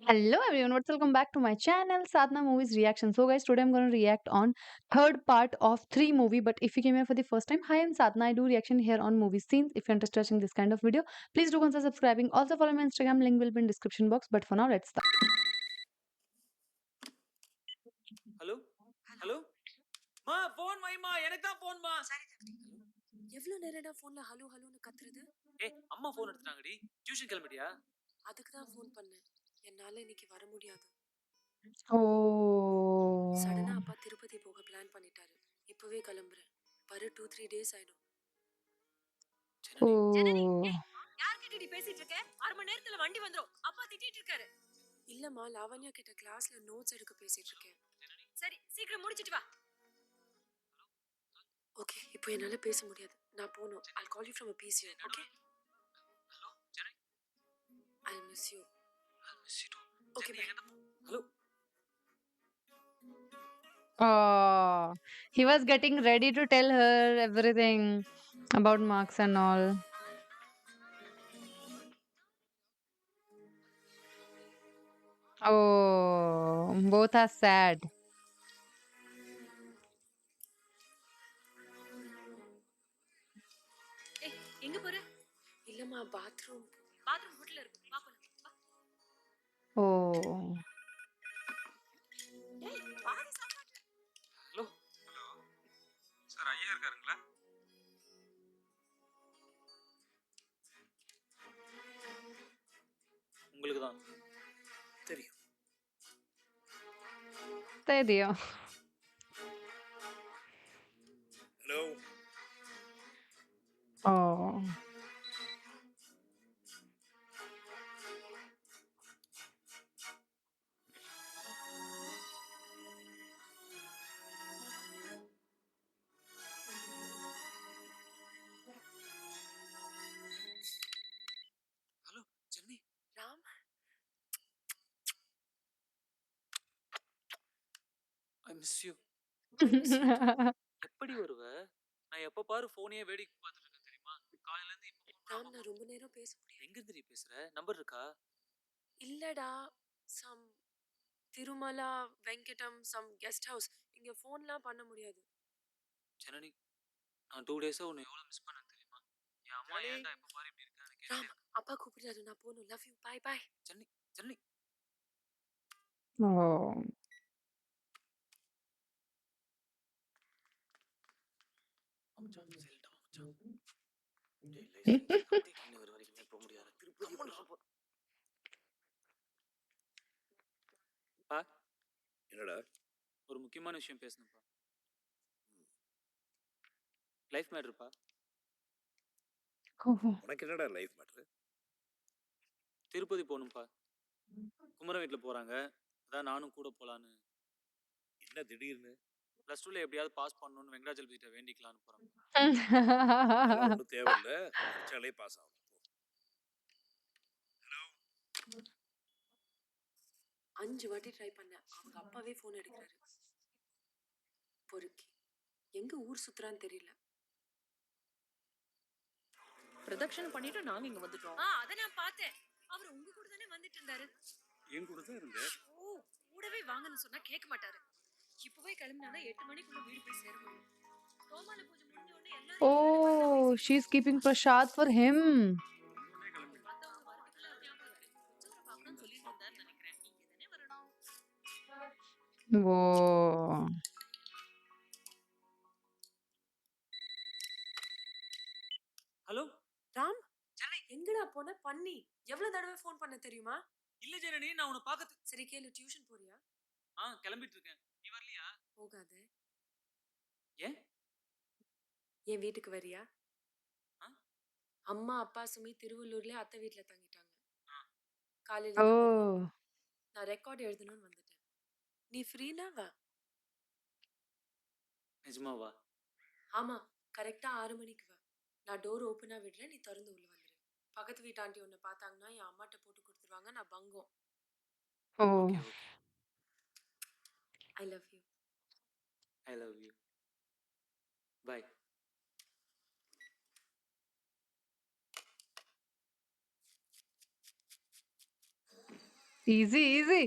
Hello everyone, welcome back to my channel Sadhna Movies Reaction. So guys, today I'm going to react on third part of 3 movie. But if you came here for the first time, hi, I'm Sadhna. I do reaction here on movie scenes. If you're interested in this kind of video, please do consider subscribing. Also follow my Instagram, link will be in description box. But for now, let's start. Hello hello மா phone வைமா எனக்கு தான் phone மா hello எவ்வளவு நேரம்டா போன்ல hello ஹலோன்னு கத்துறது? அம்மா phone எடுத்துட்டாங்கடி tuition கிளம்பிட்டியா அதுக்கு தான் ஃபோன் பண்ணேன். என்னால இன்னைக்கு வர முடியாது. சடனா Oh, அப்பா திருப்பதி போக பிளான் பண்ணிட்டாரு. இப்பவே கிளம்புறேன். வர 2-3 டேஸ் ஆயிடும். ஜனனி oh, யார்கிட்டடி பேசிட்டு இருக்க? 1/2 மணி நேரத்துல வண்டி வந்துரும். அப்பா திட்டிட்டு இருக்காரு. இல்லம்மா, லாவண்யா கிட்ட கிளாஸ்ல நோட்ஸ் எடுக்க பேசிட்டு இருக்கேன். சரி, சீக்கிரம் முடிச்சிட்டு வா. ஓகே, இப்போ என்னால பேச முடியாது. நான் போணும். I'll call you from a PC, okay? Hello Janani I'll miss you. I miss you Okay, bye. Hello oh. He was getting ready to tell her everything about marks and all. Oh, both are sad. ஏய், எங்க போற? இல்லம்மா, bathroom ஹோட்டல்ல இருக்கு. வா போலாம். வா. Oh. ஏய், பாதி சாப்பாடு. ஹலோ சார் ஐயா இருக்காருங்களா உங்களுக்கு தான் தெரியும் Te dio. Hello Oh. Hello Janani Ram, I miss you எப்படி வருவ நான் எப்ப பாரு ஃபோனையே வேடிக்கை பார்த்துட்டு இருக்கேன் தெரியுமா காலையில இருந்து இப்ப phone ராம், பண்ணாம நான் ரொம்ப நேரம் பேச முடியாது. எங்க இருந்து நீ பேசுற நம்பர் இருக்கா இல்லடா, சம் திருமலா வெங்கடம் சம் கெஸ்ட் ஹவுஸ். இங்க ஃபோன்லாம் பண்ண முடியாது. ஜனனி நான் 2 டேஸா உன்னை எவ்வளவு மிஸ் பண்ணேன் தெரியுமா என் அம்மா ஜனனி. ஏன்டா எப்ப பாரு இப்படி இருக்கான்னு ராம், கேட்டே அப்பா கூப்பிடுறாரு. நான் போகணும். Love you. Bye bye. Janani Janani Oh. மச்சான் செல்டா மச்சான் டேய் லைசென்ஸ் அப்டேட் இன்னொரு வரைக்குமே போக முடியாது திருப்பதி போ பா என்னடா ஒரு முக்கியமான விஷயம் பேசணும்ப்பா லைஃப் மேட்டர்ப்பா Oh. உனக்கு என்னடா லைஃப் மேட்டர்? திருப்பதி போகணும்ப்பா குமரன் வீட்டில் போகிறாங்க அதான் நானும் கூட போகலான்னு என்ன திடீர்னு? ப்ளஸ் டூவில் எப்படியாவது பாஸ் பண்ணணும்னு வெங்கடாஜலபதி கிட்ட வேண்டிக்கலான்னு போகிறேன் அதெல்லாம் ஒன்றும் தேவையில்ல, படிச்சாலே பாஸ் ஆகும். ஹலோ 5 வாட்டி ட்ரை பண்ணேன். அவங்க அப்பாவே ஃபோன் எடுக்கிறாரு. பொறுக்கி. எங்க ஊர் சுத்துறான்னு தெரியல. பிரதட்சணம் பண்ணிட்டு நாங்க இங்க வந்துட்டோம். அத நான் பார்த்தேன். அவர் உங்க கூட தானே வந்துட்டு இருந்தாரு. என் கூட தான் இருந்த. ஓ, கூடவே வாங்கன்னு சொன்னா கேட்க மாட்டாரு. இப்பவே கிளம்பினா 8 மணிக்குள்ள வீடு போய் சேர முடியும். கோமால பூஜை முடிஞ்ச உடனே எல்லாரும் Oh, she's keeping prasad for him. வந்தவங்க வரதுக்குள்ள ஞாபகம் இருக்கு. உற்சவரை பார்க்கணும்னு சொல்லிட்டு இருந்தாருன்னு நினைக்கிறேன். இங்க தானே வரணும். Whoa. ஹலோ ராம், எங்கடா போன பண்ணி? எவ்வளவு தடவை ஃபோன் பண்ண தெரியுமா? இல்லை ஜனனி நான் உன்னை பார்க்க சரி கேளு, டியூஷன் போறியா? கிளம்பிட்டு இருக்கேன் நீ வரலையா போகாத. ஏன் என் வீட்டுக்கு வரியா? ஆ? அம்மா அப்பா சுமி திருவள்ளூர்ல அத்தை வீட்ல தங்கிட்டாங்க. ஆ. காலையில தான் வருவாங்க. Oh. நான் ரெக்கார்ட் எழுதணும்னு வந்துட்டேன். நீ ஃப்ரீனா வா. நிஜமாவா ஆமா, கரெக்டா 6 மணிக்கு வா. நான் டோர் ஓப்பனா விடுறேன், நீ திறந்து உள்ள வந்துரு. பக்கத்து வீட்டு ஆண்டி உன்னை பார்த்தாங்கன்னா என் அம்மாட்ட போட்டு கொடுத்துருவாங்க. நான் பங்கம். Oh. Okay okay I love you. I love you bye easy, easy.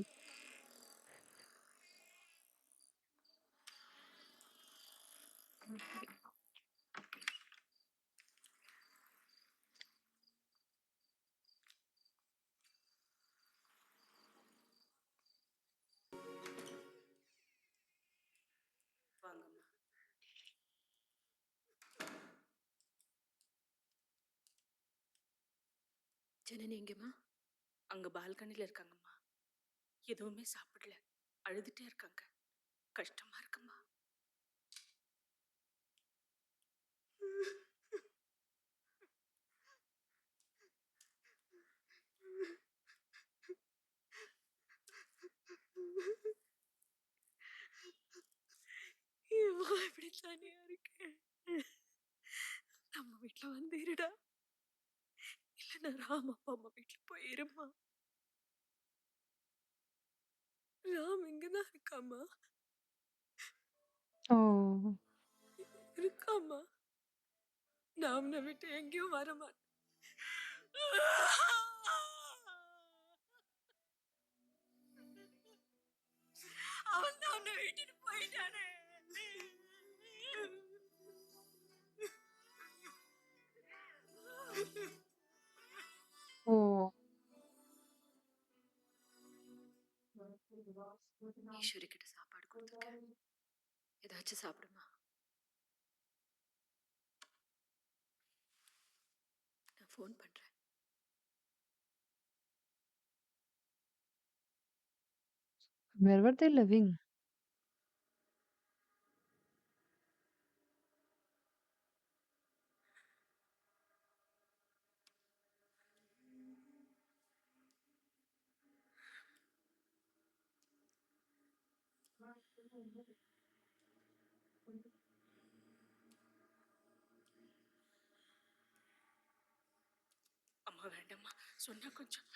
வாங்கம்மா. ஜனனி எங்கேம்மா? அங்க பால்கனில இருக்காங்கம்மா. எதுவுமே சாப்பிடல. அழுதுட்டே இருக்காங்க. கஷ்டமா இருக்கும்மா. இப்படி தனியா இருக்கேன். நம்ம வீட்டுல வந்து இருடா. இல்ல நான் ராம் அப்பா அம்மா வீட்டுல போயிருமா. ராம் இங்கதான் இருக்காமா. ஓ! இருக்காமா. நான் அவனை விட்டு எங்கேயும் வர மாட்டேன். அவன் தான் அவனை விட்டுட்டு போயிட்டானே. ஓ! ஈஸ்வரி கிட்ட சாப்பாடு கொடுத்துருக்கேன். ஏதாச்சும் சாப்பிடுமா. நான் ஃபோன் பண்றேன். Where were they living? அம்மா வேண்டாம்மா. சொன்னா கொஞ்சம்.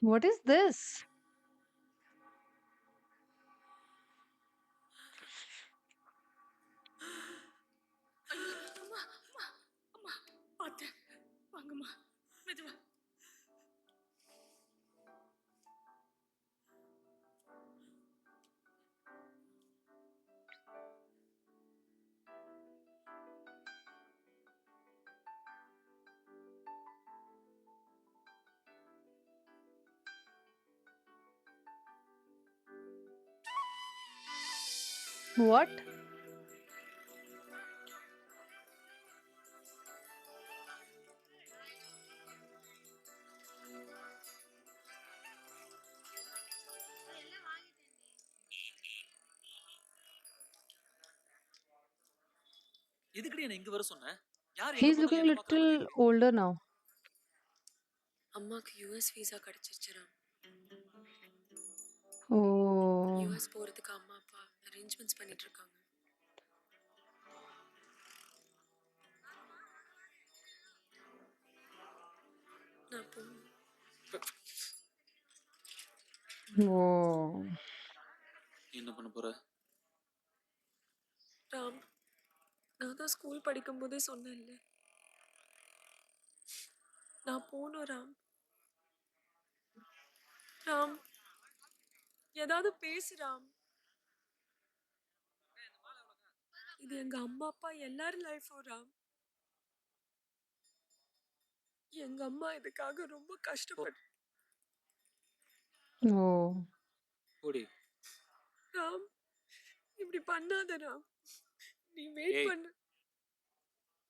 What is this? ஐயோ, அம்மா அம்மா அம்மா பார்த்து வாங்கம்மா. மெதுவா. What? எதுக்குடி என்ன இங்க வர சொன்ன? யார் எங்க He's போனாலும் looking a என்ன பார்க்குற மாதிரி little இருக்கு. older now. அம்மாக்கு யூஎஸ் விசா கிடைச்சிருச்சுராம். Oh. யூஎஸ் போறதுக்கு அம்மா அப்பா அரேஞ்ச்மெண்ட்ஸ் பண்ணிட்டு இருக்காங்க. நான் போகணும். Oh. நீ என்ன பண்ண போற? ராம், நான் தான் ஸ்கூல் படிக்கும் போதே சொன்னேன்ல, நான் போகணும் ராம். ராம், ஏதாவது பேசு ராம். இது எங்க அம்மா அப்பா எல்லாரும் லைஃபும் ராம். எங்க அம்மா இதுக்காக ரொம்ப கஷ்டப்பட்டு. Oh. ஓடி. ராம், இப்படி பண்ணாத ராம். நீ வெயிட் ஏய். பண்ணு.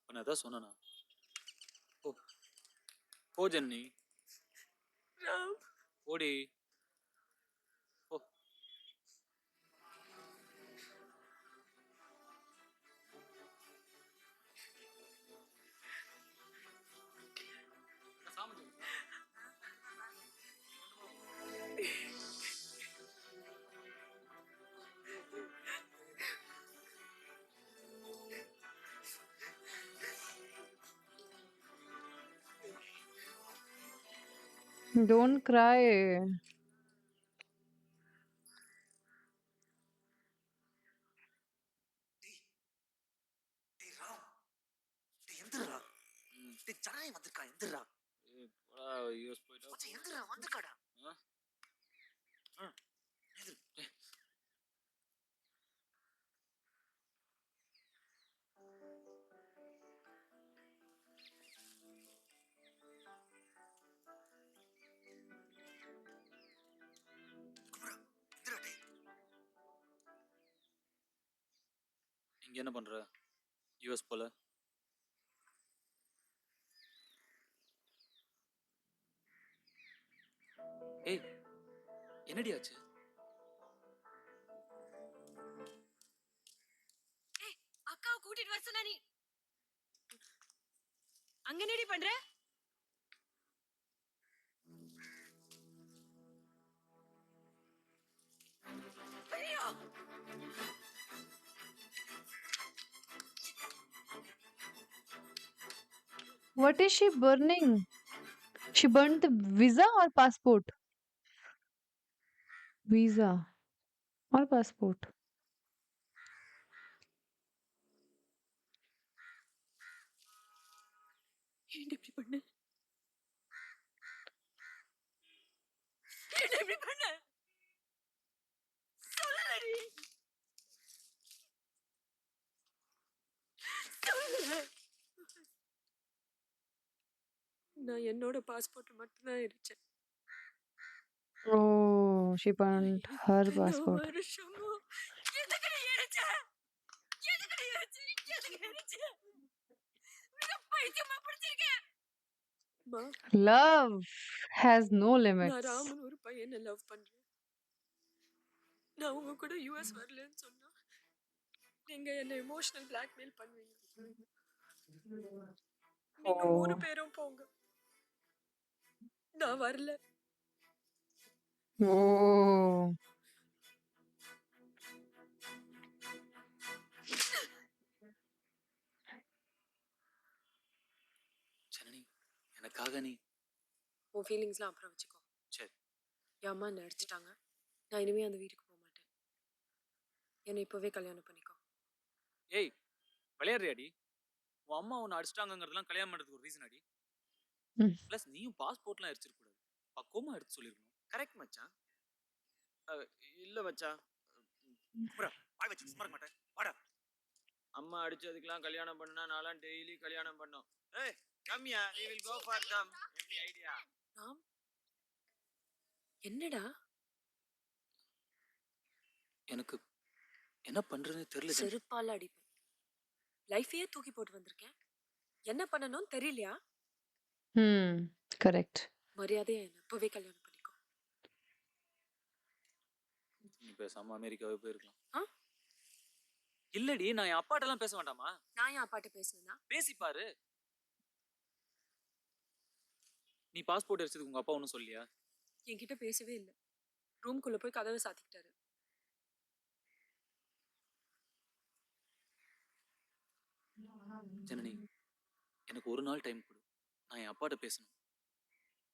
நான் அதான் சொன்னேனா? போ. போ ஜென்னி. ராம், ஓடி. போ. சாமி. Don't cry. டேய் டேய் ராம் டேய் எந்திரா டேய் ஜனநாயகம் வந்திருக்கா எந்திரா போடா யூஎஸ் போயிட்டா மச்சான் எந்திரா வந்திருக்காடா எந்திரு குமரா எந்திரா டேய் இங்க என்ன பண்ற யூஎஸ் போல ஏய் என்னடி ஆச்சு ஏய் அக்காவை கூட்டிட்டு வர சொன்னா நீ அங்க என்னடி பண்ற ஐயோ What is she burning? She burnt the visa or passport? Visa or passport? ஏன்டி இப்படி பண்ண ஏன்டி இப்படி பண்ண சொல்லடி சொல்லு நான் என்னோட பாஸ்போர்ட் மட்டும்தான் எரிச்சேன் Oh, she burnt her இத்தனை passport. வருஷமா எதுக்குடி எரிச்ச எதுக்குடி எரிச்ச எதுக்கு எரிச்ச நீங்க பைத்தியமா பிடிச்சிருக்கேன் மா Love has no நான் limits. ராமன் ஒரு பையனை லவ் பண்றேன் நான் உங்க கூட யூஎஸ் வரலன்னு சொன்னா நீங்க என்ன எமோஷனல் பிளாக்மெயில் பண்ணுவீங்க நீங்க Oh. 3 பேரும் போங்க நான் வரல Oh. ஜனனி எனக்காக நீ உன் ஃபீலிங்ஸ்லாம் அப்புறம் வச்சுக்கோ சரி என் அம்மா என்ன அடிச்சிட்டாங்க நான் இனிமே அந்த வீட்டுக்கு போக மாட்டேன் என்னை இப்பவே கல்யாணம் பண்ணிக்கோ ஏய் விளையாடுறியாடி உன் அம்மா உன்னை அடிச்சிட்டாங்கிறதுலாம் கல்யாணம் பண்ணுறதுக்கு ஒரு ரீசன் அடி ம். ப்ளஸ் நீயும் பாஸ்போர்ட்லாம் அடிச்சிருக்கூடாது பக்குவமா எடுத்து சொல்லிருக்கணும் கரெக்ட் மச்சான் இல்ல மச்சான் குமரா வாய் வச்சு சும்மா இருக்க மாட்டேன் வாடா அம்மா அடிச்சதுக்கெல்லாம் கல்யாணம் பண்ணா நான்லாம் டெய்லி கல்யாணம் பண்ணோம் ஏய் கம்மியா we will go for them எப்படி ஐடியா ராம் என்னடா எனக்கு என்ன பண்றதுன்னு தெரியல ஜனனி. செருப்பால அடிப்பேன் லைஃபையே தூக்கி போட்டு வந்திருக்கேன் என்ன பண்ணணும்னு தெரியலையா Correct. மரியாதையா என்ன இப்பவே கல்யாணம் பண்ணிக்கோ நீ பேசாம அமெரிக்காவே போயிருக்கலாம் ஆ? இல்லடி நான் என் அப்பாட்டெல்லாம் பேச வேண்டாமா நான் என் அப்பாட்ட பேசுனேன்னா பேசிப்பாரு நீ பாஸ்போர்ட் அடிச்சதுக்கு உங்க அப்பா ஒன்றும் சொல்லியா என்கிட்ட பேசவே இல்லை ரூம்குள்ள போய் கதவை சாத்திக்கிட்டாரு ஜனனி எனக்கு ஒரு நாள் டைம் கொடு நான் என் அப்பாட்ட பேசணும்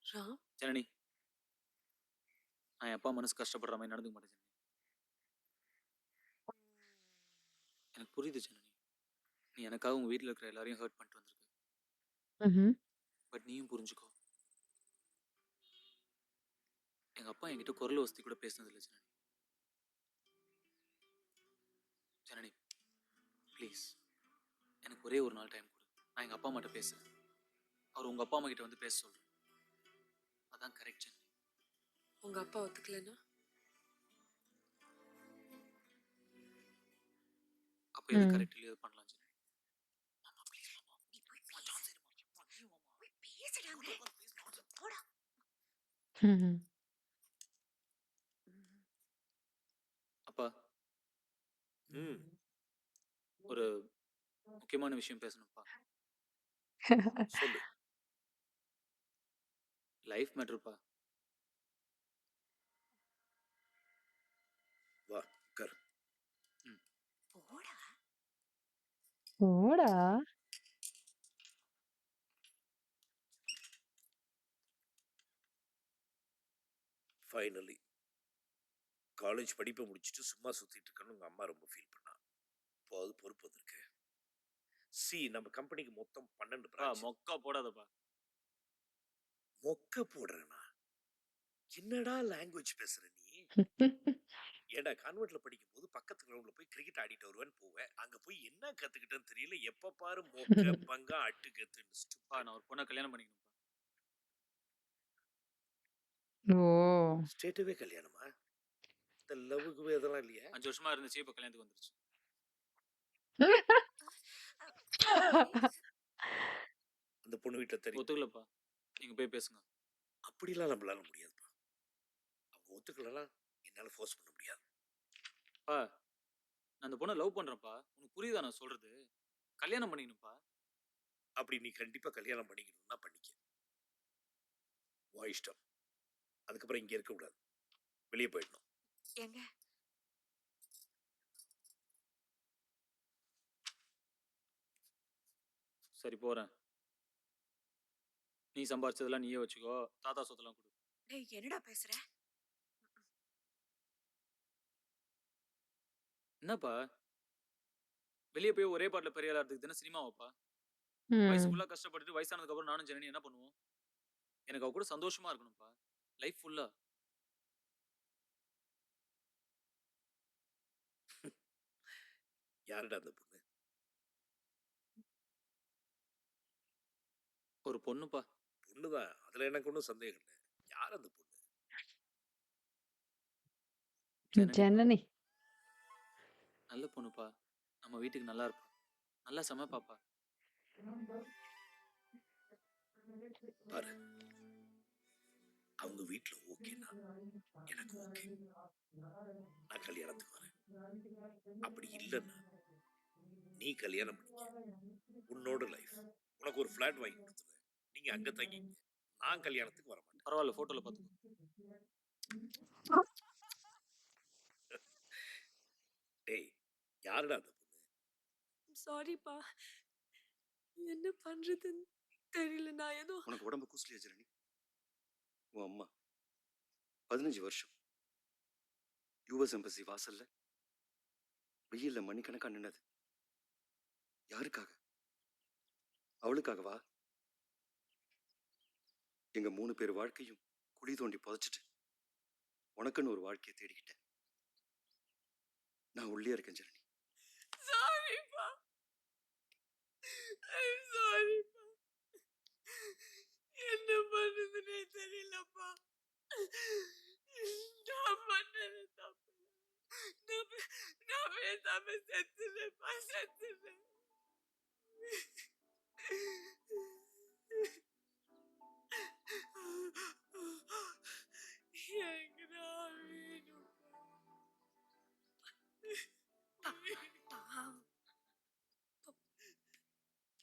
ராம் ஜனனி நான் என் அப்பா மனசு கஷ்டப்படுற மாதிரி நடந்துக்க மாட்டேன் ஜனனி எனக்கு புரியுது ஜனனி நீ எனக்காக உங்க வீட்டில் இருக்கிற எல்லாரையும் ஹர்ட் பண்ணிட்டு வந்திருக்க Mm-hmm. பட் நீயும் புரிஞ்சுக்கோ எங்க அப்பா என்கிட்ட குரல் வசதி கூட பேசினதில்லை ஜனனி ஜனனி ப்ளீஸ் எனக்கு ஒரே ஒரு நாள் டைம் கொடு நான் எங்க அப்பா அம்மாட்ட பேசுறேன் அவர் உங்க அப்பா அம்மா கிட்ட வந்து பேச சொல்றேன் அதான் கரெக்ட் ஜனனி உங்க அப்பா ஒத்துக்கலன்னா அப்போ எது ம். கரெக்ட் இல்லையோ அது பண்ணலாம் ஜனனி மாமா ப்ளீஸ் மாமா மச்சான் சரி மாமா நீயும் மாமா Mm-hmm. அப்பா ஒரு முக்கியமான விஷயம் பேசணும்ப்பா சொல்லு லைஃப் மேட்டர்ப்பா வா உட்கார் போடா Oda. ஃபைனலி காலேஜ் படிப்பை முடிச்சுட்டு சும்மா சுத்திட்டு இருக்கேன்னு உங்க அம்மா ரொம்ப ஃபீல் பண்ணா. இப்போ அது பொறுப்பு வந்திருக்கு. நம்ம கம்பெனிக்கு மொத்தம் 12 பா பிரான்ச். மொக்கா போடாதப்பா. மொக்க போடுறேனா? என்னடா லாங்குவேஜ் பேசுற நீ? ஏடா கான்வென்ட்ல படிக்கும்போது பக்கத்து கிரவுண்ட்ல போய் கிரிக்கெட் ஆடிட்டு வருவேன்னு போவேன். அங்க போய் என்ன கத்துக்கிட்டேன்னு தெரியல. எப்ப பாரு மொக்க பங்கா அட்டு கத்துன்னு பா நான் ஒரு பொண்ணை கல்யாணம் பண்ணிக்கணும்ப்பா. Oh. ஸ்டேட்டவே கல்யாணமா? இந்த லவ்வுக்கு இதெல்லாம் இல்லையா? 5 வருஷமா இருந்துச்சு, இப்போ கல்யாணத்துக்கு வந்துருச்சு. அந்த பொண்ணு வீட்டுல தெரியும். ஒத்துக்கலப்பா. நீங்க போய் பேசுங்க. அப்படிலாம் நம்மளால முடியாதுப்பா. அவங்க ஒத்துக்கலன்னா என்னால ஃபோர்ஸ் பண்ண முடியாது. பா நான் அந்த பொண்ணை லவ் பண்றேன்ப்பா. உனக்கு புரியுதா நான் சொல்றது? கல்யாணம் பண்ணிக்கணும்ப்பா. அப்படி நீ கண்டிப்பா கல்யாணம் பண்ணிக்கணும்னா பண்ணிக்க. உன் இஷ்டம். அதுக்கப்புறம் இங்க இருக்க கூடாது. வெளியே போயிடணும். ஏங்க சரி போறேன். நீ சம்பாரிச்சதெல்லாம் நீயே வச்சுக்கோ. தாத்தா சொத்தெல்லாம் கொடு. டேய் என்னடா பேசுற? என்னப்பா வெளியே போய் ஒரே பாட்டில் பெரிய ஆளா இருக்கிறது தானே சினிமாவாப்பா? வயசு Hmm. ஃபுல்லா கஷ்டப்பட்டுட்டு வயசானதுக்கு அப்புறம் நானும் ஜனனி என்ன பண்ணுவோம்? எனக்கு அவ கூட சந்தோஷமா இருக்கணும்ப்பா. லைஃப் ஃபுல்லா. யாருடா அந்த பொண்ணு? ஒரு பொண்ணுப்பா. பொண்ணுதான். அதுல எனக்கு ஒன்றும் சந்தேகம் இல்லை. யார் அந்த பொண்ணு? ஜனனி. Janani. நல்ல பொண்ணுப்பா. நம்ம வீட்டுக்கு நல்லா இருப்பா. நல்லா சமைப்பாப்பா. பாரு, அவங்க வீட்டுல ஓகேனா எனக்கு ஓகே. நான் கல்யாணத்துக்கு வரேன். அப்படி இல்லைன்னா நீ கல்யாணம் பண்ணிக்க. உன்னோட லைஃப். உனக்கு ஒரு ஃபிளாட் வாங்கி கொடுத்துருவேன். நீங்க அங்க தங்கிங்க. நான் கல்யாணத்துக்கு வர மாட்டேன். பரவாயில்ல, போட்டோல பாத்துக்கோ. டேய், யாருடா அந்த பொண்ணு? சாரிப்பா. என்ன பண்றதுன்னு தெரியல. நான் ஏதோ உனக்கு உடம்பு கூசலியா ஜனனி? உன் அம்மா 15 வருஷம் யூஎஸ் எம்பசி வாசல்ல வெயில்ல மணிக்கணக்கா நின்னது யாருக்காக? அவளுக்காகவா? எங்க 3 பேர் வாழ்க்கையும் குழி தோண்டி புதைச்சிட்டு உனக்குன்னு ஒரு வாழ்க்கையை தேடிக்கிட்டேன். நான் உள்ளே இருக்கேன் ஜனனி. சாரிப்பா. ஐம் சாரிப்பா. என்ன பண்ணுதுன்னே தெரியலப்பா. நான் பண்ணது தப்பு. நான் பேசாம செத்துட்டேன்ப்பா, செத்துட்டேன். எங்கடா வேணும்ப்பா. பாவம்.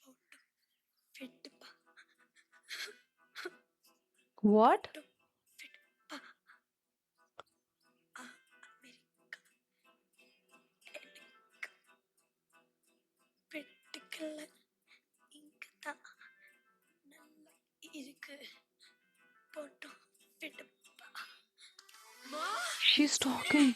போட்டோ ஃபிட்டுப்பா. What? ஃபிட்டுப்பா. அமெரிக்கா எனக்கு வெட்டுக்கல. இங்கதான் நல்லா இருக்கு. போட்டோ ஃபிட்டுப்பா. மா She's talking.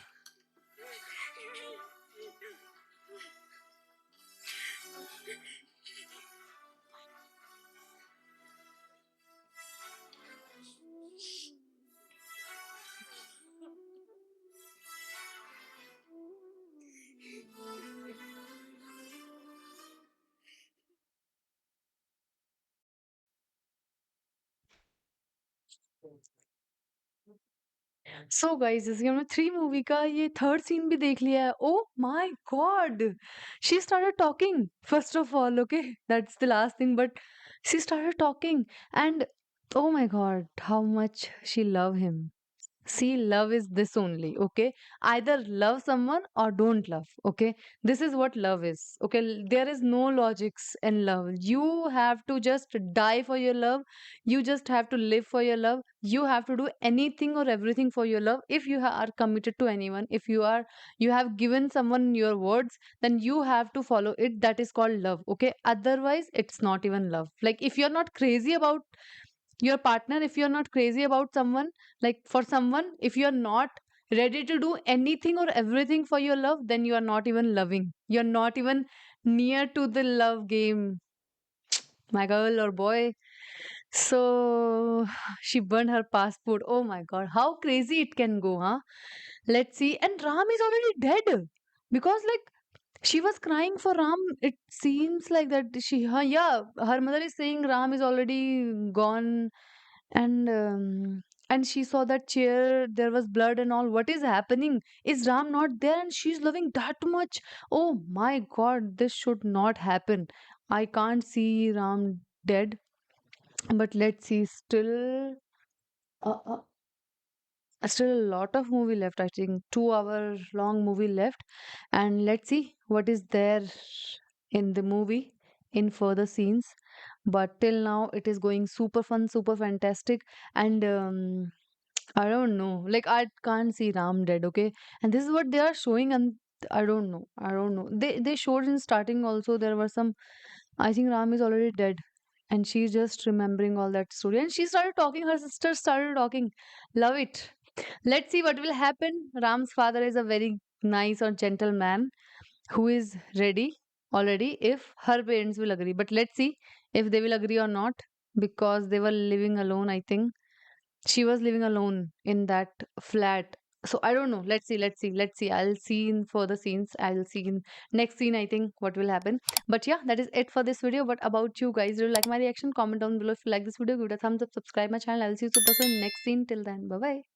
सो गाइस इसके हमने 3 मूवी का ये थर्ड सीन भी देख लिया है. Oh my god, she started talking first of all. Okay, that's the last thing, but she started talking, and oh my god, how much she love him. See, love is this only. Okay, either love someone or don't love. Okay, this is what love is. Okay, there is no logics in love. You have to just die for your love. You just have to live for your love. You have to do anything or everything for your love. If you are committed to anyone, if you have given someone your words, then you have to follow it. That is called love. Okay, otherwise it's not even love. Like if you're not crazy about your partner, if you're not crazy about someone, like for someone, if you're not ready to do anything or everything for your love, then you are not even loving, you're not even near to the love game, my girl or boy. So she burned her passport. Oh my god, how crazy it can go, huh? Let's see. And Ram is already dead. Because like she was crying for Ram. It seems like that yeah, her mother is saying Ram is already gone, and she saw that chair. There was blood and all. What is happening? Is Ram not there? And she's loving that much. Oh my God, this should not happen. I can't see Ram dead, but let's see. Uh, uh, still a lot of movie left. I think 2 hour long movie left, and let's see what is there in the movie in further scenes. But till now, it is going super fun, super fantastic, and I don't know. Like I can't see Ram dead. Okay, and this is what they are showing, and I don't know. I don't know. They showed in starting also there were some. I think Ram is already dead, and she's just remembering all that story. And she started talking. Her sister started talking. Love it. Let's see what will happen. Ram's father is a very nice or gentle man who is ready already if her parents will agree. But let's see if they will agree or not, because they were living alone, I think. She was living alone in that flat. So I don't know. Let's see. I'll see in further scenes. I'll see in next scene, I think, what will happen. But yeah, that is it for this video. What about you guys? Do you like my reaction? Comment down below if you like this video. Give it a thumbs up. Subscribe my channel. I'll see you super soon in next scene. Till then, bye bye.